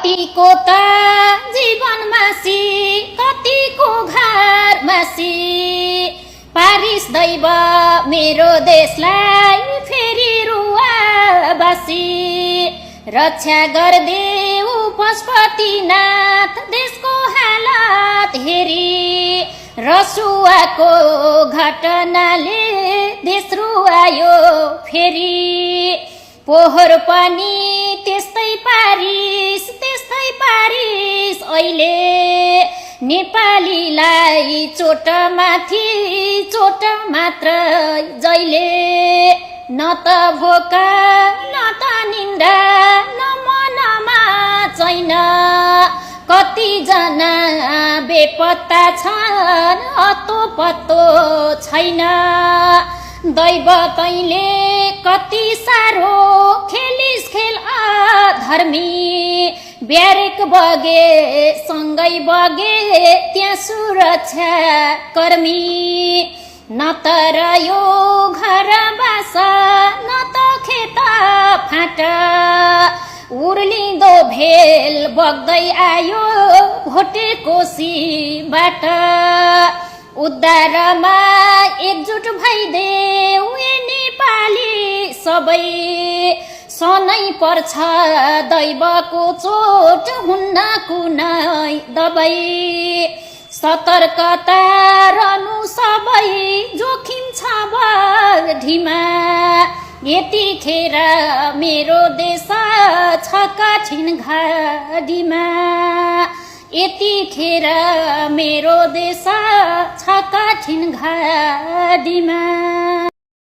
कतिको त जीवन मासी कतिको घर मासी पारिस दैव मेरो देशलाई फेरि रुवा बासी रक्षा गर्देऊ पशुपतिनाथ देशको हालत हेरी रसुवाको घटनाले देश रुवायो फेरि पोहोर पनि त्यस्तै पारिस अहिले नेपालीलाई चोटमाथि चोट मात्र जहिले न त भोका न त निन्दा न मनमा छैन कतिजना बेपत्ता छन् अत्तो पत्तो छैन दैव तैले कति साह्रो खेलिस खेल अधर्मी ब्यारेक बगे सँगै बगे त्यहाँ सुरक्षा कर्मी न त रह्यो घर बास न त खेत फाट उर्लिँदो भेल बग्दै आयो भोटे कोसीबाट उद्धारमा एकजुट भइदेऊ नेपाली सबै सनै पर्छ दैवको चोट हुन्न कुनै दबै सतर्कता रहनु सबै जोखिम छ बढीमा यतिखेर मेरो देश छ कठिन घडीमा यतिखेर मेरो देश छ कठिन घडीमा